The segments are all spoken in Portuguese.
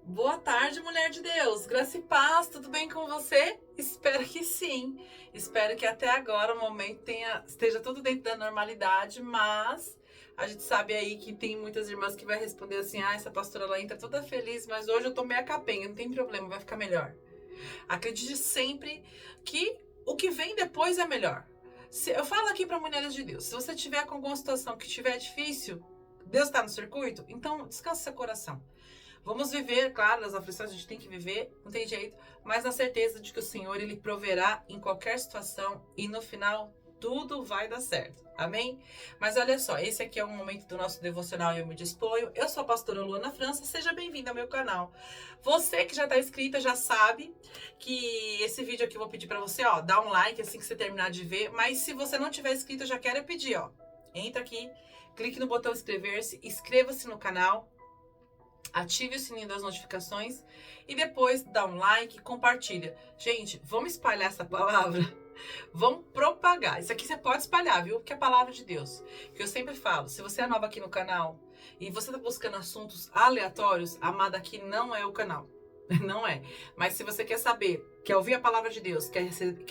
Boa tarde, mulher de Deus. Graça e paz, tudo bem com você? Espero que sim. Espero que até agora o momento esteja tudo dentro da normalidade, mas a gente sabe aí que tem muitas irmãs que vai responder assim: ah, essa pastora lá entra toda feliz, mas hoje eu tô meio capenga, não tem problema, vai ficar melhor. Acredite sempre que o que vem depois é melhor. Eu falo aqui para mulheres de Deus: se você tiver com alguma situação que estiver difícil, Deus está no circuito, então descansa seu coração. Vamos viver, claro, as aflições a gente tem que viver, não tem jeito, mas na certeza de que o Senhor, Ele proverá em qualquer situação e no final tudo vai dar certo. Amém? Mas olha só, esse aqui é o momento do nosso devocional e eu me disponho. Eu sou a pastora Luana França, seja bem-vinda ao meu canal. Você que já está inscrita já sabe que esse vídeo aqui eu vou pedir para você, ó, dar um like assim que você terminar de ver, mas se você não tiver inscrito, eu já quero pedir, ó, entra aqui, clique no botão inscrever-se, inscreva-se no canal, ative o sininho das notificações e depois dá um like, compartilha. Gente, vamos espalhar essa palavra? Vamos propagar. Isso aqui você pode espalhar, viu? Porque é a palavra de Deus. Que eu sempre falo, se você é nova aqui no canal e você tá buscando assuntos aleatórios, amada, aqui não é o canal. Não é. Mas se você quer saber, quer ouvir a palavra de Deus, quer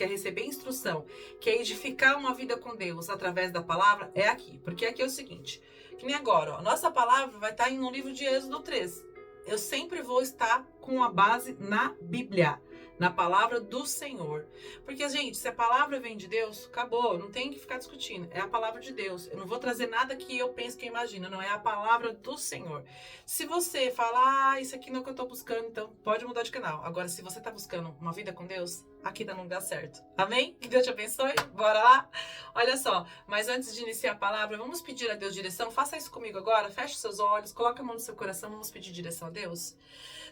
receber instrução, quer edificar uma vida com Deus através da palavra, é aqui. Porque aqui é o seguinte, que nem agora, ó, nossa palavra vai estar no livro de Êxodo 3. Eu sempre vou estar com a base na Bíblia, na palavra do Senhor. Porque, gente, se a palavra vem de Deus, acabou, não tem que ficar discutindo. É a palavra de Deus. Eu não vou trazer nada que eu pense que eu imagino, não, é a palavra do Senhor. Se você falar, ah, isso aqui não é o que eu tô buscando, então pode mudar de canal. Agora, se você tá buscando uma vida com Deus, aqui tá no lugar certo. Amém? Que Deus te abençoe. Bora lá? Olha só, mas antes de iniciar a palavra, vamos pedir a Deus direção. Faça isso comigo agora. Feche seus olhos, coloque a mão no seu coração. Vamos pedir direção a Deus.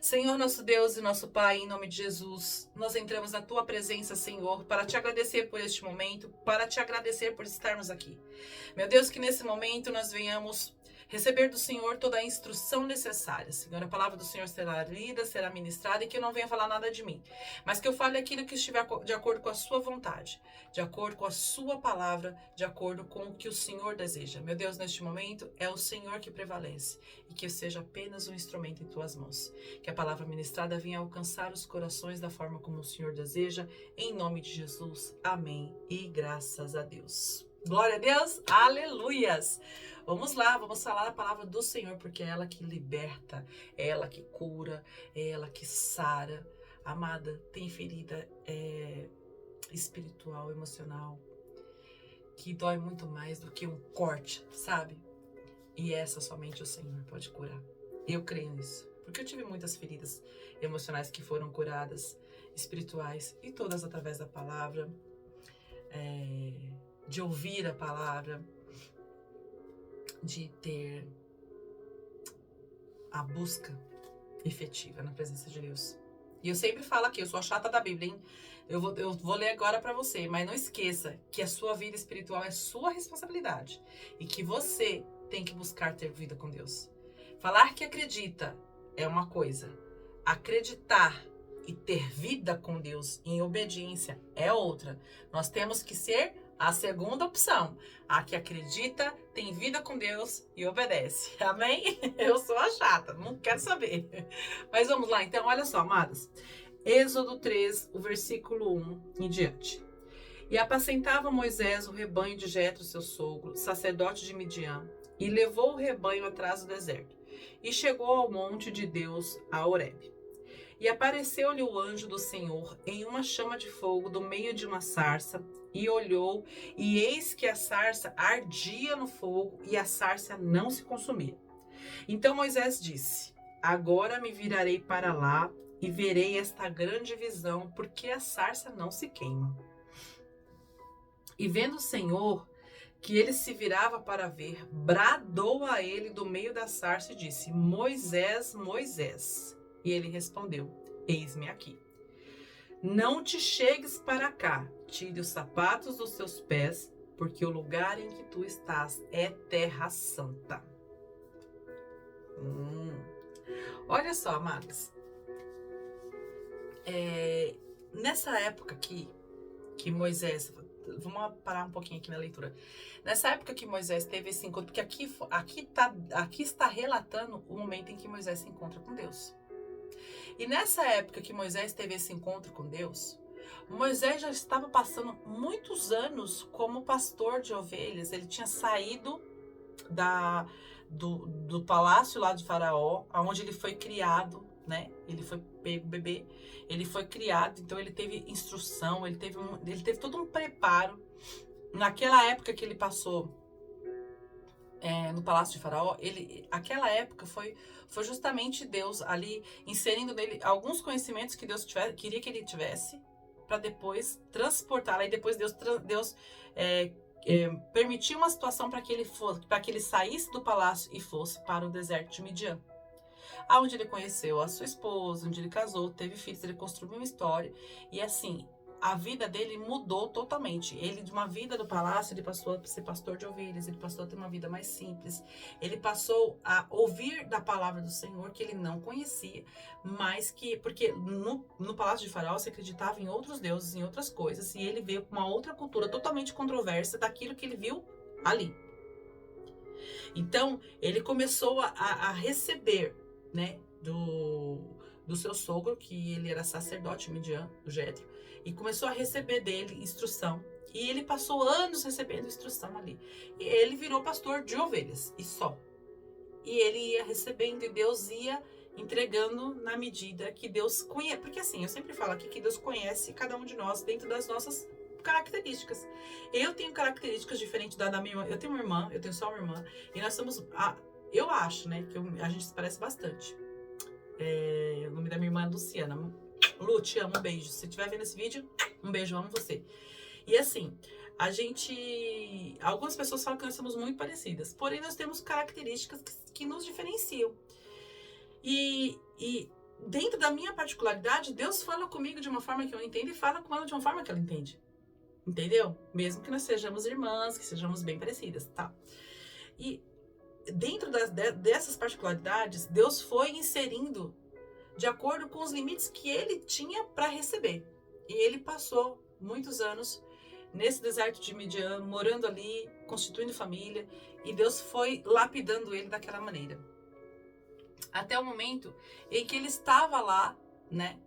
Senhor, nosso Deus e nosso Pai, em nome de Jesus, nós entramos na Tua presença, Senhor, para Te agradecer por este momento, para Te agradecer por estarmos aqui. Meu Deus, que nesse momento nós venhamos receber do Senhor toda a instrução necessária. Senhor, a palavra do Senhor será lida, será ministrada e que eu não venha falar nada de mim, mas que eu fale aquilo que estiver de acordo com a sua vontade, de acordo com a sua palavra, de acordo com o que o Senhor deseja. Meu Deus, neste momento é o Senhor que prevalece e que eu seja apenas um instrumento em tuas mãos. Que a palavra ministrada venha alcançar os corações da forma como o Senhor deseja, em nome de Jesus. Amém e graças a Deus. Glória a Deus, aleluias! Vamos lá, vamos falar a palavra do Senhor, porque é ela que liberta, é ela que cura, é ela que sara. Amada, tem ferida espiritual, emocional, que dói muito mais do que um corte, sabe? E essa somente o Senhor pode curar. Eu creio nisso, porque eu tive muitas feridas emocionais que foram curadas, espirituais, e todas através da palavra, de ouvir a palavra, de ter a busca efetiva na presença de Deus. E eu sempre falo aqui, eu sou a chata da Bíblia, hein? Eu vou ler agora para você, mas não esqueça que a sua vida espiritual é sua responsabilidade e que você tem que buscar ter vida com Deus. Falar que acredita é uma coisa, acreditar e ter vida com Deus em obediência é outra. Nós temos que ser a segunda opção, a que acredita, tem vida com Deus e obedece. Amém? Eu sou a chata, não quero saber. Mas vamos lá, então, olha só, amadas. Êxodo 3, o versículo 1 em diante. E apacentava Moisés o rebanho de Jetro, seu sogro, sacerdote de Midian, e levou o rebanho atrás do deserto. E chegou ao monte de Deus, a Horebe. E apareceu-lhe o anjo do Senhor em uma chama de fogo do meio de uma sarça, e olhou, e eis que a sarça ardia no fogo, e a sarça não se consumia. Então Moisés disse: agora me virarei para lá, e verei esta grande visão, porque a sarça não se queima. E vendo o Senhor que ele se virava para ver, bradou a ele do meio da sarça e disse: Moisés, Moisés. E ele respondeu: eis-me aqui. Não te chegues para cá, tire os sapatos dos seus pés, porque o lugar em que tu estás é terra santa. Olha só, amados. Nessa época aqui, que Moisés... Vamos parar um pouquinho aqui na leitura. Nessa época que Moisés teve esse encontro, porque aqui está relatando o momento em que Moisés se encontra com Deus. E nessa época que Moisés teve esse encontro com Deus, Moisés já estava passando muitos anos como pastor de ovelhas. Ele tinha saído do palácio lá de Faraó, onde ele foi criado, né? Ele foi pego bebê, ele foi criado, então ele teve instrução, ele teve todo um preparo. Naquela época que ele passou no palácio de Faraó, aquela época foi justamente Deus ali inserindo nele alguns conhecimentos que Deus queria que ele tivesse, para depois transportar. Aí depois Deus permitiu uma situação para que ele saísse do palácio e fosse para o deserto de Midian, aonde ele conheceu a sua esposa, onde ele casou, teve filhos, ele construiu uma história, e assim, a vida dele mudou totalmente. Ele, de uma vida do palácio, ele passou a ser pastor de ovelhas, ele passou a ter uma vida mais simples, ele passou a ouvir da palavra do Senhor, que ele não conhecia, mas porque no palácio de Faraó se acreditava em outros deuses, em outras coisas, e ele veio com uma outra cultura totalmente controversa daquilo que ele viu ali. Então, ele começou a receber, né, do seu sogro, que ele era sacerdote Midian, o Jetro, e começou a receber dele instrução. E ele passou anos recebendo instrução ali. E ele virou pastor de ovelhas, e só. E ele ia recebendo, e Deus ia entregando na medida que Deus conhece. Porque assim, eu sempre falo aqui que Deus conhece cada um de nós dentro das nossas características. Eu tenho características diferentes da minha irmã. Eu tenho uma irmã, eu tenho só uma irmã. E nós somos... eu acho, né, que a gente se parece bastante. O nome da minha irmã é Luciana. Lu, te amo, um beijo. Se estiver vendo esse vídeo, um beijo, amo você. E assim, algumas pessoas falam que nós somos muito parecidas, porém nós temos características que nos diferenciam. E dentro da minha particularidade, Deus fala comigo de uma forma que eu entendo e fala com ela de uma forma que ela entende. Entendeu? Mesmo que nós sejamos irmãs, que sejamos bem parecidas, tá? E dentro dessas particularidades, Deus foi inserindo de acordo com os limites que ele tinha para receber. E ele passou muitos anos nesse deserto de Midian, morando ali, constituindo família, e Deus foi lapidando ele daquela maneira. Até o momento em que ele estava lá, né?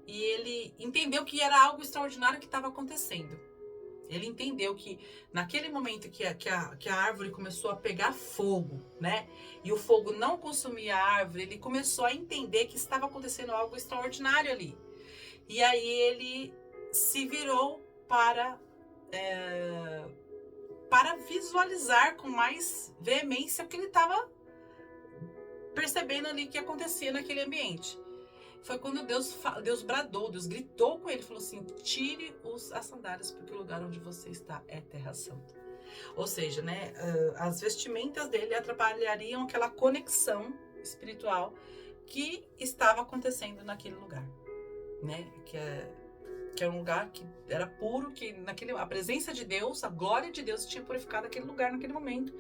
E ele entendeu que era algo extraordinário que estava acontecendo. Ele entendeu que naquele momento que a árvore começou a pegar fogo, né? E o fogo não consumia a árvore, ele começou a entender que estava acontecendo algo extraordinário ali. E aí ele se virou para visualizar com mais veemência o que ele estava percebendo ali que acontecia naquele ambiente. Foi quando Deus bradou, Deus gritou com ele, falou assim: tire as sandálias, porque o lugar onde você está é terra santa. Ou seja, né, as vestimentas dele atrapalhariam aquela conexão espiritual que estava acontecendo naquele lugar, né? Que é um lugar que era puro, que a presença de Deus, a glória de Deus tinha purificado aquele lugar naquele momento.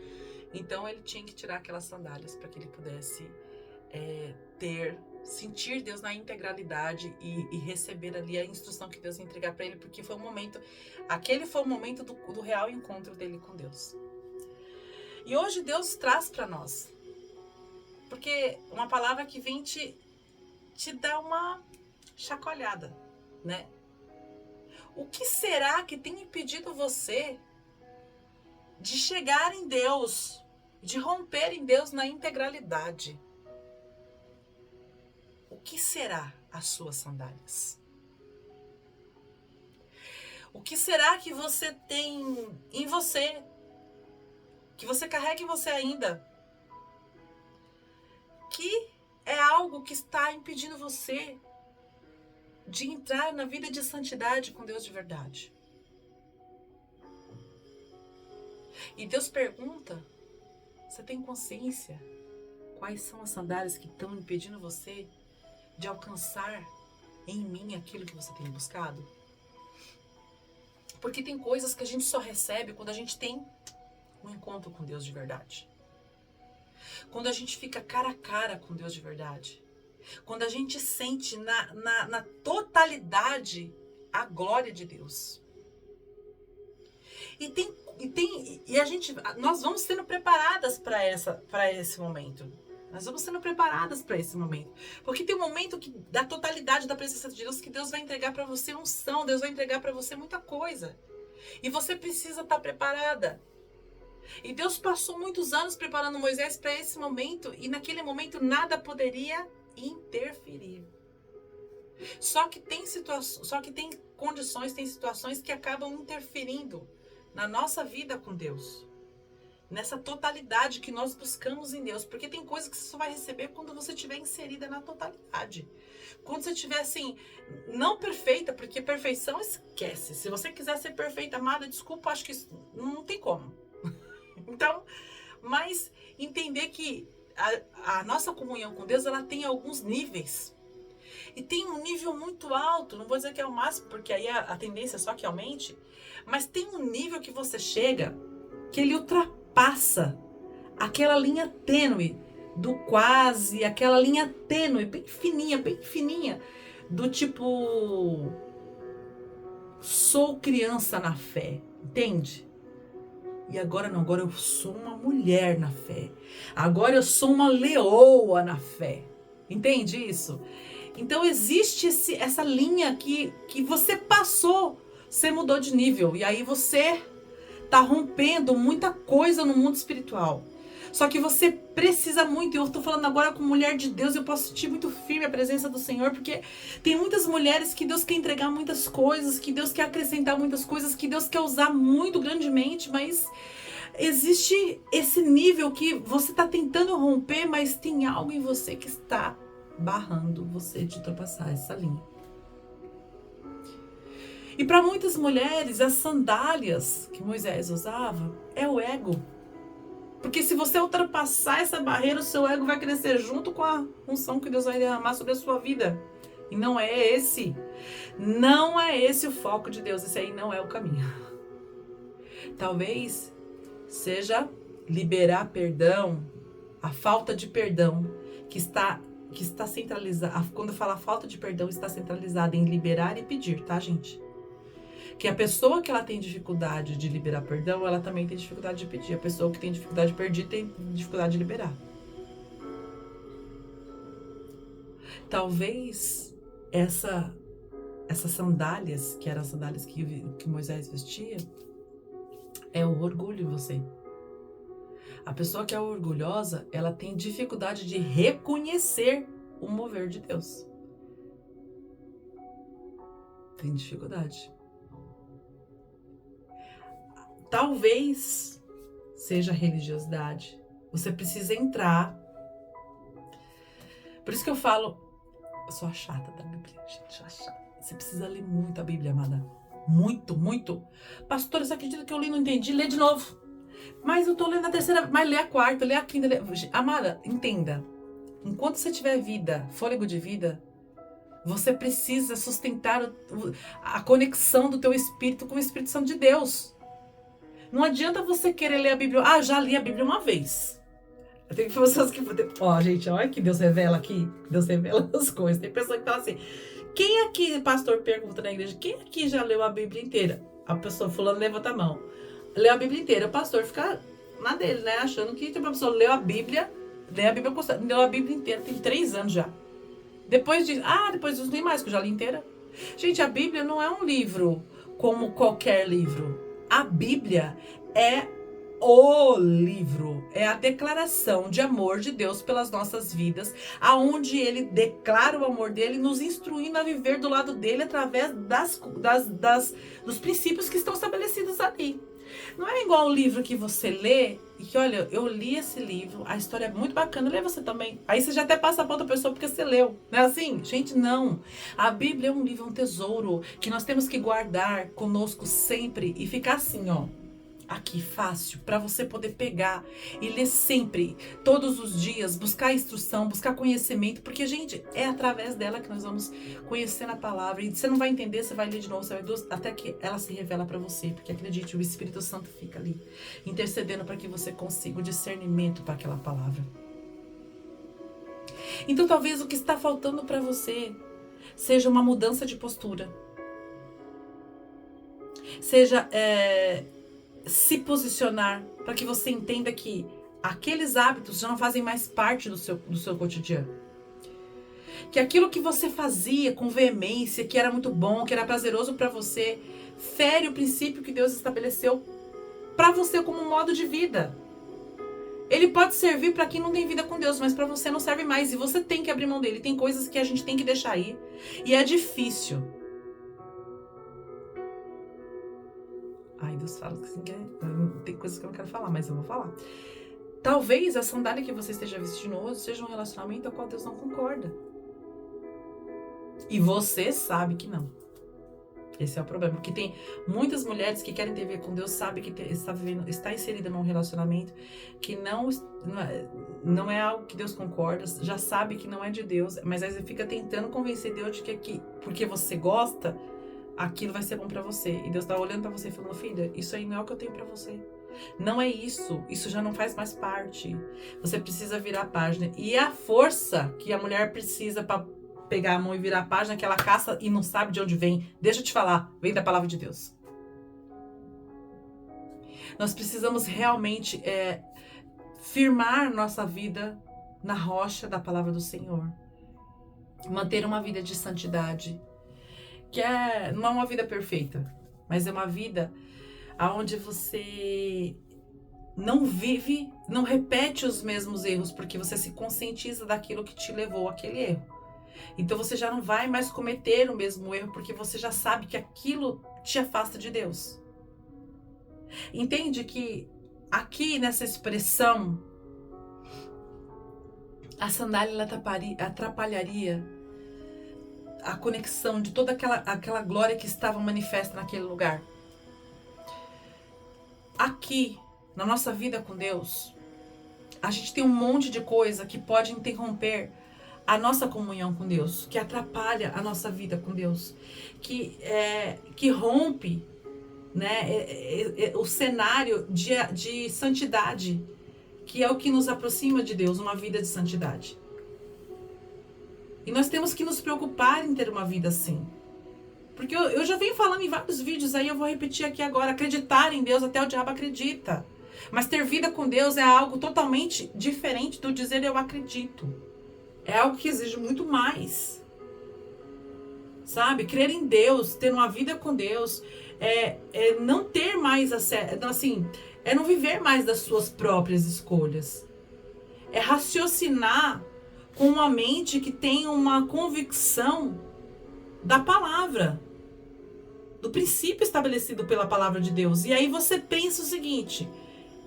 Então ele tinha que tirar aquelas sandálias para que ele pudesse sentir Deus na integralidade e receber ali a instrução que Deus ia entregar para ele, porque aquele foi o momento do real encontro dele com Deus. E hoje Deus traz para nós, porque uma palavra que vem te dá uma chacoalhada, né? O que será que tem impedido você de chegar em Deus, de romper em Deus na integralidade? O que será as suas sandálias? O que será que você tem em você, que você carrega em você ainda, que é algo que está impedindo você de entrar na vida de santidade com Deus de verdade? E Deus pergunta: você tem consciência quais são as sandálias que estão impedindo você de alcançar em mim aquilo que você tem buscado? Porque tem coisas que a gente só recebe quando a gente tem um encontro com Deus de verdade. Quando a gente fica cara a cara com Deus de verdade. Quando a gente sente na totalidade a glória de Deus. Nós vamos sendo preparadas para esse momento. Nós vamos sendo preparadas para esse momento. Porque tem um momento que, da totalidade da presença de Deus, que Deus vai entregar para você unção, Deus vai entregar para você muita coisa. E você precisa estar preparada. E Deus passou muitos anos preparando Moisés para esse momento, e naquele momento nada poderia interferir. Só que tem condições, tem situações que acabam interferindo na nossa vida com Deus. Nessa totalidade que nós buscamos em Deus. Porque tem coisas que você só vai receber quando você estiver inserida na totalidade. Quando você estiver assim, não perfeita, porque perfeição esquece. Se você quiser ser perfeita, amada, desculpa, acho que isso não tem como. Então, mas entender que a nossa comunhão com Deus, ela tem alguns níveis. E tem um nível muito alto, não vou dizer que é o máximo, porque aí a tendência é só que aumente. Mas tem um nível que você chega, que ele ultrapassa aquela linha tênue do quase, aquela linha tênue, bem fininha, do tipo, sou criança na fé, entende? E agora não, agora eu sou uma mulher na fé, agora eu sou uma leoa na fé, entende isso? Então existe essa linha que você passou, você mudou de nível, e aí você tá rompendo muita coisa no mundo espiritual. Só que você precisa muito, e eu tô falando agora como mulher de Deus, eu posso sentir muito firme a presença do Senhor, porque tem muitas mulheres que Deus quer entregar muitas coisas, que Deus quer acrescentar muitas coisas, que Deus quer usar muito grandemente, mas existe esse nível que você tá tentando romper, mas tem algo em você que está barrando você de ultrapassar essa linha. E para muitas mulheres, as sandálias que Moisés usava é o ego. Porque se você ultrapassar essa barreira, o seu ego vai crescer junto com a unção que Deus vai derramar sobre a sua vida. E não é esse o foco de Deus. Esse aí não é o caminho. Talvez seja liberar perdão, a falta de perdão que está centralizada. Quando eu falo falta de perdão, está centralizada em liberar e pedir, tá, gente? Que a pessoa que ela tem dificuldade de liberar perdão, ela também tem dificuldade de pedir. A pessoa que tem dificuldade de pedir tem dificuldade de liberar. Talvez essas sandálias, que eram as sandálias que Moisés vestia, é o orgulho em você. A pessoa que é orgulhosa, ela tem dificuldade de reconhecer o mover de Deus. Tem dificuldade. Talvez seja religiosidade. Você precisa entrar. Por isso que eu falo, eu sou a chata da Bíblia, gente, sou a chata. Você precisa ler muito a Bíblia, amada. Muito, muito. Pastora, você acredita que eu li e não entendi? Lê de novo. Mas eu tô lendo a terceira, mas lê a quarta, lê a quinta. Amada, entenda. Enquanto você tiver vida, fôlego de vida, você precisa sustentar a conexão do teu espírito com o Espírito Santo de Deus. Não adianta você querer ler a Bíblia. Ah, já li a Bíblia uma vez. Eu tenho pessoas que... Ó, gente, olha que Deus revela aqui. Deus revela as coisas. Tem pessoa que fala assim, quem aqui, pastor, pergunta na igreja, quem aqui já leu a Bíblia inteira? A pessoa, fulano, levanta a mão. Leu a Bíblia inteira. O pastor fica na dele, né? Achando que tipo, a pessoa leu a Bíblia inteira. Tem 3 anos já. Depois disso nem mais, que eu já li inteira. Gente, a Bíblia não é um livro como qualquer livro. A Bíblia é o livro, é a declaração de amor de Deus pelas nossas vidas, aonde Ele declara o amor dele, nos instruindo a viver do lado dele através dos princípios que estão estabelecidos ali. Não é igual um livro que você lê e que, olha, eu li esse livro, a história é muito bacana, lê você também. Aí você já até passa para outra pessoa porque você leu. Não é assim? Gente, não. A Bíblia é um livro, um tesouro que nós temos que guardar conosco sempre e ficar assim, ó. Aqui, fácil, para você poder pegar e ler sempre, todos os dias, buscar instrução, buscar conhecimento, porque, gente, é através dela que nós vamos conhecendo a palavra, e você não vai entender, você vai ler de novo, você vai até que ela se revela para você, porque acredite, o Espírito Santo fica ali, intercedendo para que você consiga o discernimento para aquela palavra. Então, talvez o que está faltando para você seja uma mudança de postura, seja... se posicionar para que você entenda que aqueles hábitos já não fazem mais parte do seu cotidiano. Que aquilo que você fazia com veemência, que era muito bom, que era prazeroso para você, fere o princípio que Deus estabeleceu para você como um modo de vida. Ele pode servir para quem não tem vida com Deus, mas para você não serve mais. E você tem que abrir mão dele. Tem coisas que a gente tem que deixar aí. E é difícil. Ai, Deus fala que assim, tem coisas que eu não quero falar, mas eu vou falar. Talvez a sandália que você esteja vestindo hoje seja um relacionamento ao qual Deus não concorda. E você sabe que não. Esse é o problema. Porque tem muitas mulheres que querem ter a ver com Deus, sabem que está inserida num relacionamento que não é algo que Deus concorda, já sabe que não é de Deus, mas aí você fica tentando convencer Deus de que porque você gosta, aquilo vai ser bom pra você. E Deus tá olhando pra você e falando, filha, isso aí não é o que eu tenho pra você. Não é isso. Isso já não faz mais parte. Você precisa virar a página. E a força que a mulher precisa pra pegar a mão e virar a página que ela caça e não sabe de onde vem. Deixa eu te falar, vem da palavra de Deus. Nós precisamos realmente firmar nossa vida na rocha da palavra do Senhor. Manter uma vida de santidade. Que não é uma vida perfeita, mas é uma vida onde você não vive, não repete os mesmos erros, porque você se conscientiza daquilo que te levou àquele erro. Então você já não vai mais cometer o mesmo erro, porque você já sabe que aquilo te afasta de Deus. Entende que aqui nessa expressão, a sandália ela atrapalharia a conexão de toda aquela glória que estava manifesta naquele lugar. Aqui, na nossa vida com Deus, a gente tem um monte de coisa que pode interromper a nossa comunhão com Deus, que atrapalha a nossa vida com Deus, que rompe, né, o cenário de santidade, que é o que nos aproxima de Deus, uma vida de santidade. E nós temos que nos preocupar em ter uma vida assim. Porque eu já venho falando em vários vídeos aí, eu vou repetir aqui agora, acreditar em Deus, até o diabo acredita. Mas ter vida com Deus é algo totalmente diferente do dizer eu acredito. É algo que exige muito mais. Sabe? Crer em Deus, ter uma vida com Deus, é não ter mais assim, é não viver mais das suas próprias escolhas. É raciocinar com uma mente que tem uma convicção da palavra, do princípio estabelecido pela palavra de Deus. E aí você pensa o seguinte,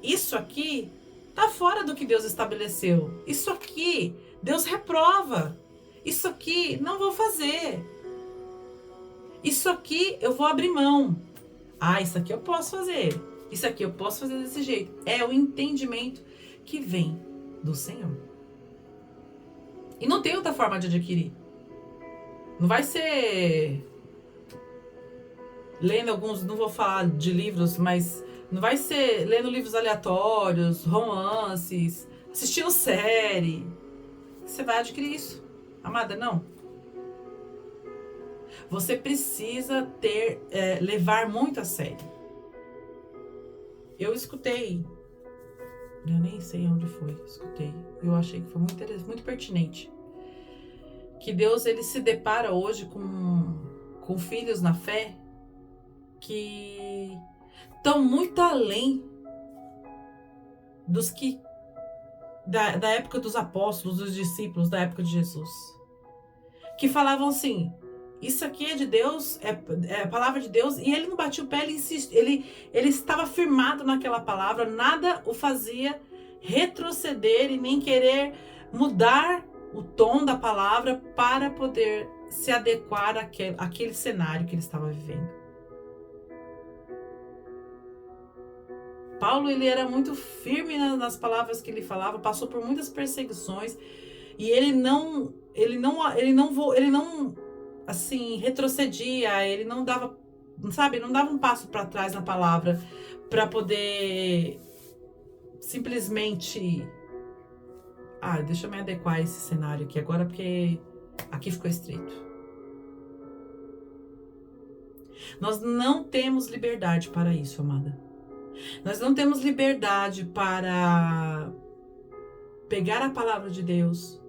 isso aqui tá fora do que Deus estabeleceu. Isso aqui Deus reprova. Isso aqui não vou fazer. Isso aqui eu vou abrir mão. Ah, isso aqui eu posso fazer. Isso aqui eu posso fazer desse jeito. É o entendimento que vem do Senhor. E não tem outra forma de adquirir. Não vai ser lendo alguns, não vou falar de livros, mas não vai ser lendo livros aleatórios, romances, assistindo série. Você vai adquirir isso. Amada, não. Você precisa levar muito a sério. Eu escutei, eu nem sei onde foi, escutei. Eu achei que foi muito interessante, muito pertinente. Que Deus ele se depara hoje com filhos na fé que estão muito além dos que da época dos apóstolos, dos discípulos, da época de Jesus. Que falavam assim, isso aqui é de Deus, é a palavra de Deus, e ele não batia o pé, ele estava firmado naquela palavra, nada o fazia retroceder e nem querer mudar o tom da palavra para poder se adequar àquele cenário que ele estava vivendo. Paulo ele era muito firme nas palavras que ele falava, passou por muitas perseguições e ele não assim retrocedia, ele não dava, sabe, não dava um passo para trás na palavra para poder simplesmente deixa eu me adequar a esse cenário aqui agora porque aqui ficou estreito. Nós não temos liberdade para isso, amada. Nós não temos liberdade para pegar a palavra de Deus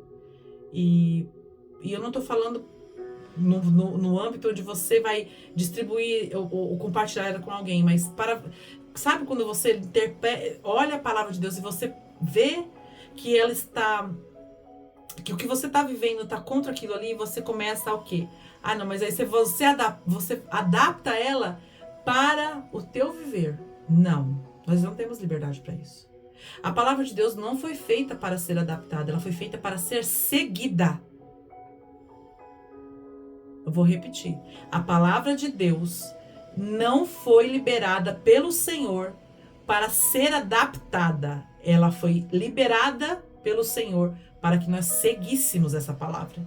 e eu não tô falando no âmbito onde você vai distribuir ou compartilhar ela com alguém, mas sabe quando você olha a palavra de Deus e você vê que ela está, que o que você está vivendo está contra aquilo ali, e você começa a o quê? Ah, não, mas aí você adapta ela para o teu viver. Não, nós não temos liberdade para isso. A palavra de Deus não foi feita para ser adaptada, ela foi feita para ser seguida. Eu vou repetir. A palavra de Deus não foi liberada pelo Senhor para ser adaptada. Ela foi liberada pelo Senhor para que nós seguíssemos essa palavra.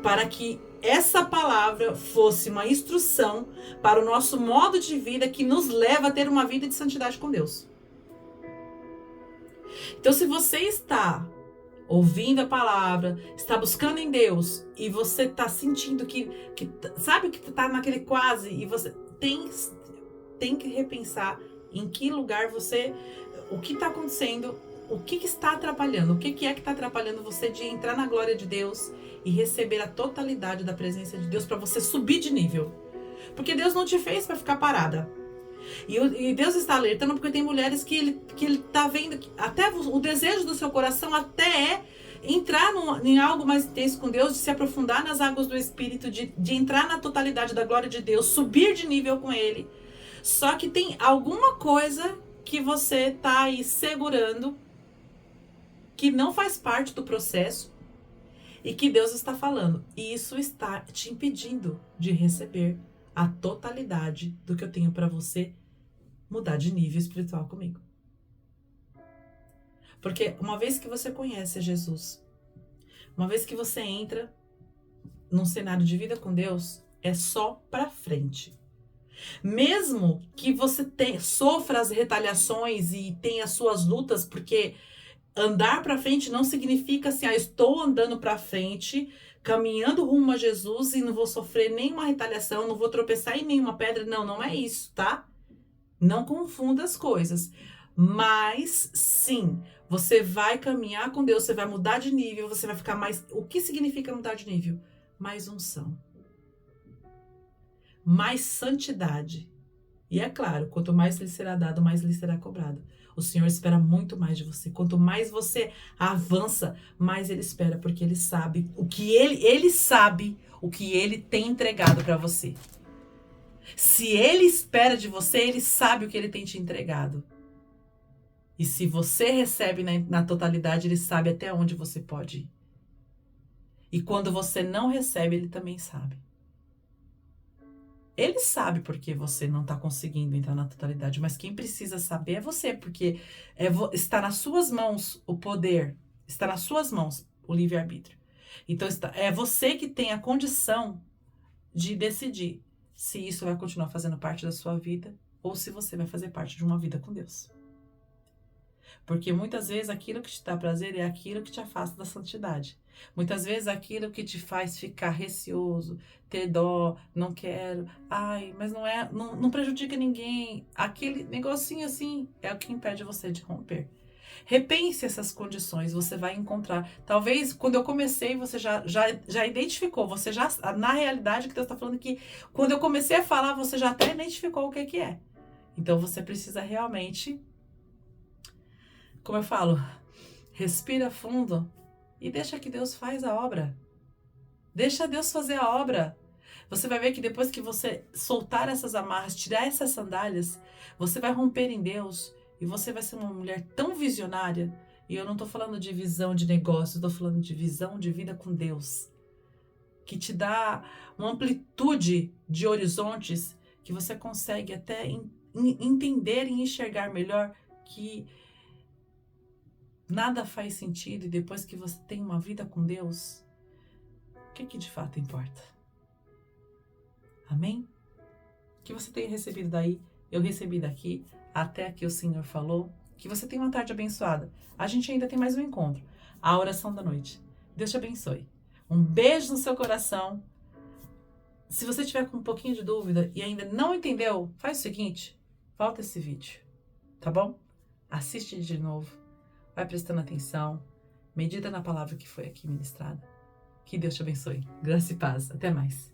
Para que essa palavra fosse uma instrução para o nosso modo de vida que nos leva a ter uma vida de santidade com Deus. Então, se você está ouvindo a palavra, está buscando em Deus e você está sentindo que sabe que está naquele quase, e você tem que repensar em que lugar você, o que está acontecendo, o que está atrapalhando, o que é que está atrapalhando você de entrar na glória de Deus e receber a totalidade da presença de Deus para você subir de nível. Porque Deus não te fez para ficar parada. E Deus está alertando porque tem mulheres que ele está vendo que até o desejo do seu coração até é entrar em algo mais intenso com Deus, de se aprofundar nas águas do Espírito, de entrar na totalidade da glória de Deus, subir de nível com Ele. Só que tem alguma coisa que você está aí segurando, que não faz parte do processo e que Deus está falando. E isso está te impedindo de receber a totalidade do que eu tenho para você mudar de nível espiritual comigo. Porque uma vez que você conhece Jesus, uma vez que você entra num cenário de vida com Deus, é só pra frente. Mesmo que você sofra as retaliações e tenha as suas lutas, porque andar pra frente não significa assim, estou andando pra frente, caminhando rumo a Jesus e não vou sofrer nenhuma retaliação, não vou tropeçar em nenhuma pedra. Não, não é isso, tá? Não confunda as coisas. Mas, sim, você vai caminhar com Deus, você vai mudar de nível, você vai ficar mais... O que significa mudar de nível? Mais unção. Mais santidade. E é claro, quanto mais lhe será dado, mais lhe será cobrado. O Senhor espera muito mais de você. Quanto mais você avança, mais Ele espera, porque Ele sabe o que Ele sabe o que Ele tem entregado para você. Se Ele espera de você, Ele sabe o que Ele tem te entregado. E se você recebe na totalidade, Ele sabe até onde você pode ir. E quando você não recebe, Ele também sabe. Ele sabe porque você não está conseguindo entrar na totalidade, mas quem precisa saber é você, porque está nas suas mãos o poder, está nas suas mãos o livre-arbítrio. Então é você que tem a condição de decidir se isso vai continuar fazendo parte da sua vida ou se você vai fazer parte de uma vida com Deus. Porque muitas vezes aquilo que te dá prazer é aquilo que te afasta da santidade. Muitas vezes aquilo que te faz ficar receoso, ter dó, não quero, mas não prejudica ninguém. Aquele negocinho assim é o que impede você de romper. Repense essas condições, você vai encontrar. Talvez quando eu comecei, você já identificou, você já, na realidade que Deus está falando aqui, quando eu comecei a falar, você já até identificou o que é. Então você precisa realmente, como eu falo, respira fundo e deixa que Deus faz a obra. Deixa Deus fazer a obra. Você vai ver que depois que você soltar essas amarras, tirar essas sandálias, você vai romper em Deus e você vai ser uma mulher tão visionária. E eu não estou falando de visão de negócio, estou falando de visão de vida com Deus, que te dá uma amplitude de horizontes que você consegue até entender e enxergar melhor que nada faz sentido, e depois que você tem uma vida com Deus, o que de fato importa? Amém? Que você tenha recebido daí, eu recebi daqui, até aqui o Senhor falou, que você tenha uma tarde abençoada. A gente ainda tem mais um encontro, a oração da noite. Deus te abençoe. Um beijo no seu coração. Se você tiver com um pouquinho de dúvida e ainda não entendeu, faz o seguinte, volta esse vídeo, tá bom? Assiste de novo. Vai prestando atenção, Medita na palavra que foi aqui ministrada. Que Deus te abençoe. Graça e paz. Até mais.